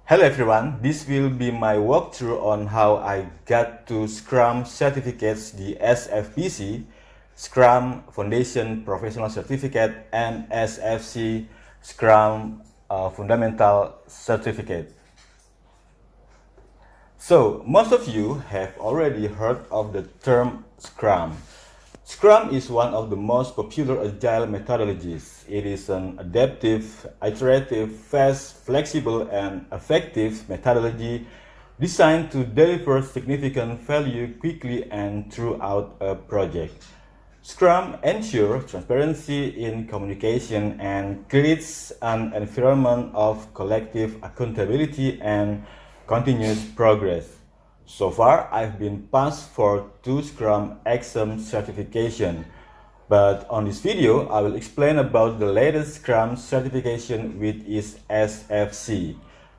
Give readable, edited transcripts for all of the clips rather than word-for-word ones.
Hello everyone, this will be my walkthrough on how I got to Scrum certificates, the SFPC, Scrum Foundation Professional Certificate, and SFC, Scrum Fundamental Certificate. So, most of you have already heard of the term Scrum. Scrum is one of the most popular agile methodologies. It is an adaptive, iterative, fast, flexible, and effective methodology designed to deliver significant value quickly and throughout a project. Scrum ensures transparency in communication and creates an environment of collective accountability and continuous progress. So far, I've been passed for 2 Scrum exam certification, but on this video, I will explain about the latest Scrum certification, which is SFC.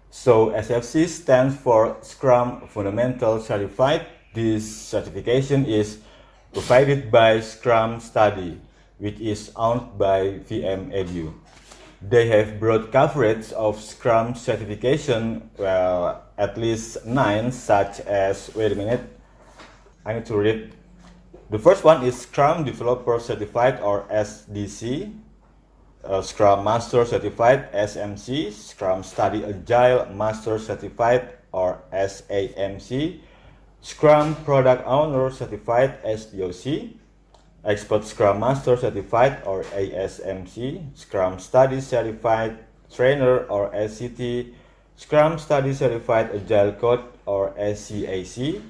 So SFC stands for Scrum Fundamental Certified. This certification is provided by Scrum Study, which is owned by VM-Edu. They have broad coverage of Scrum certification, well, at least 9, such as, wait a minute, I need to read. The first one is Scrum Developer Certified or SDC, Scrum Master Certified SMC, Scrum Study Agile Master Certified or SAMC, Scrum Product Owner Certified SPOC, Expert Scrum Master Certified or ASMC, Scrum Study Certified Trainer or SCT, Scrum Study Certified Agile Coach or SCAC,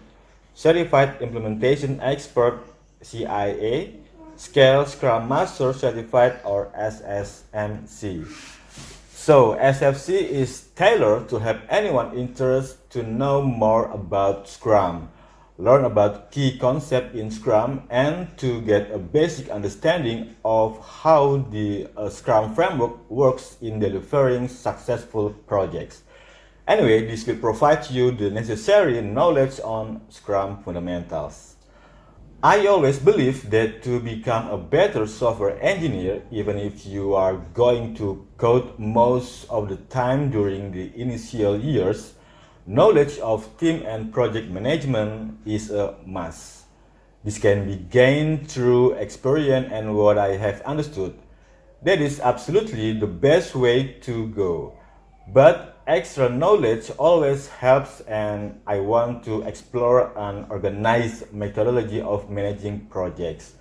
Certified Implementation Expert CIA, Scale Scrum Master Certified or SSMC. So SFC is tailored to help anyone interested to know more about Scrum, learn about key concepts in Scrum, and to get a basic understanding of how the Scrum framework works in delivering successful projects. Anyway, this will provide you the necessary knowledge on Scrum fundamentals. I always believe that to become a better software engineer, even if you are going to code most of the time during the initial years, knowledge of team and project management is a must. This can be gained through experience, and what I have understood, that is absolutely the best way to go. But extra knowledge always helps, and I want to explore an organized methodology of managing projects.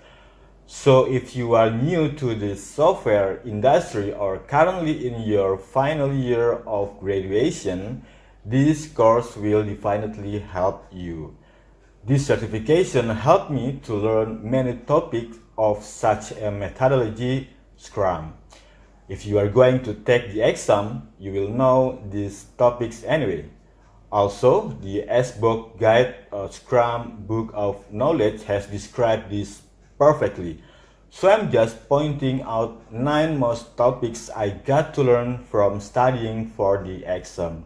So if you are new to the software industry or currently in your final year of graduation, this course will definitely help you. This certification helped me to learn many topics of such a methodology, Scrum. If you are going to take the exam, you will know these topics anyway. Also, the S-Book Guide, Scrum Book of Knowledge, has described this perfectly. So I'm just pointing out 9 most topics I got to learn from studying for the exam.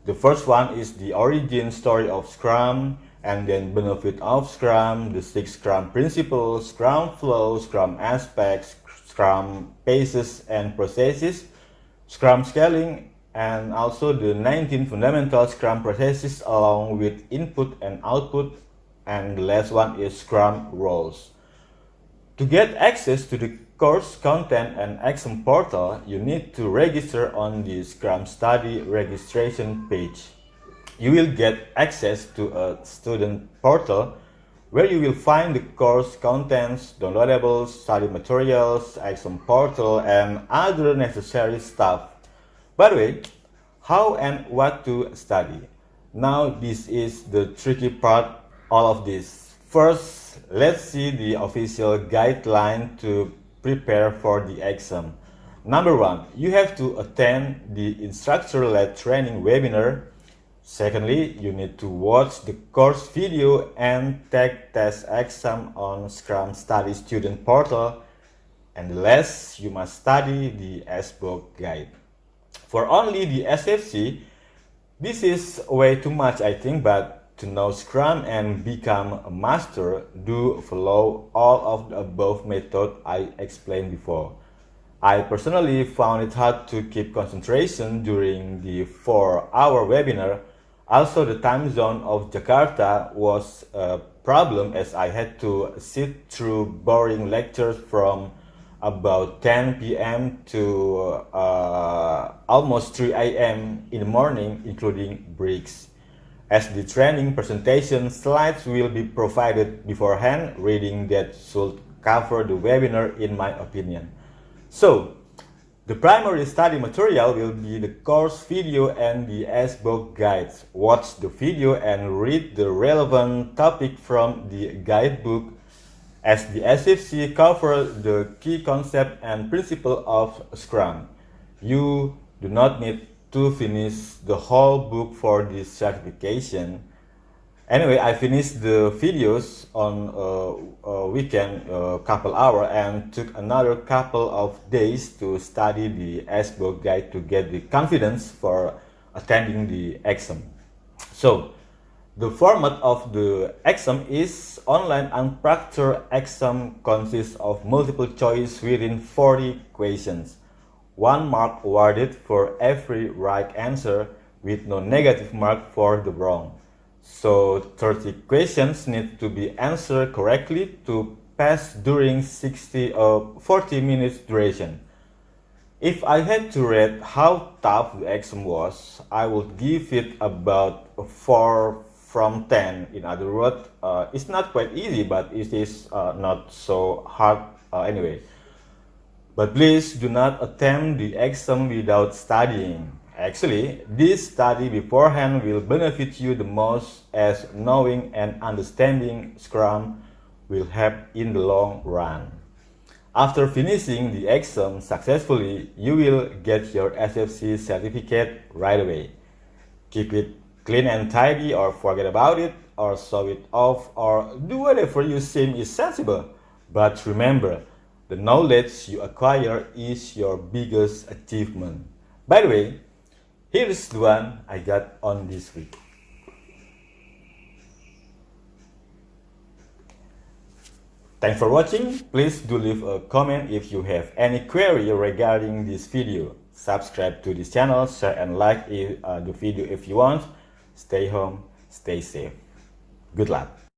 The first one is the origin story of Scrum, and then benefit of Scrum, the 6 Scrum principles, Scrum flow, Scrum aspects, Scrum paces and processes, Scrum scaling, and also the 19 fundamental Scrum processes along with input and output, and the last one is Scrum roles. To get access to the course content and exam portal, you need to register on the Scrum Study registration page. You will get access to a student portal where you will find the course contents, downloadables, study materials, exam portal, and other necessary stuff. By the way, how and what to study? Now this is the tricky part, all of this. First, let's see the official guideline to prepare for the exam. Number 1, you have to attend the instructor-led training webinar. Secondly, you need to watch the course video and take test exam on Scrum Study student portal. And last, you must study the S-Book guide. For only the SFC, this is way too much, I think, but to know Scrum and become a master, do follow all of the above methods I explained before. I personally found it hard to keep concentration during the 4-hour webinar. Also, the time zone of Jakarta was a problem as I had to sit through boring lectures from about 10 p.m. to almost 3 a.m. in the morning, including breaks. As the training presentation slides will be provided beforehand, reading that should cover the webinar in my opinion. So, the primary study material will be the course video and the SBOK guides. Watch the video and read the relevant topic from the guidebook, as the SFC covers the key concept and principle of Scrum. You do not need to finish the whole book for this certification. Anyway, I finished the videos on a weekend, couple hour, and took another couple of days to study the SBOK guide to get the confidence for attending the exam. So, the format of the exam is online unstructured exam consists of multiple choice within 40 questions. 1 mark awarded for every right answer with no negative mark for the wrong. So 30 questions need to be answered correctly to pass during 60 or 40 minutes duration. If I had to rate how tough the exam was, I would give it about 4 from 10. In other words, it's not quite easy, but it is not so hard anyway. But please do not attempt the exam without studying. Actually, this study beforehand will benefit you the most, as knowing and understanding Scrum will help in the long run. After finishing the exam successfully, you will get your SFC certificate right away. Keep it clean and tidy, or forget about it, or show it off, or do whatever you seem is sensible. But remember, the knowledge you acquire is your biggest achievement. By the way, here's the one I got on this week. Thanks for watching. Please do leave a comment if you have any query regarding this video. Subscribe to this channel, share and like the video if you want. Stay home, stay safe. Good luck.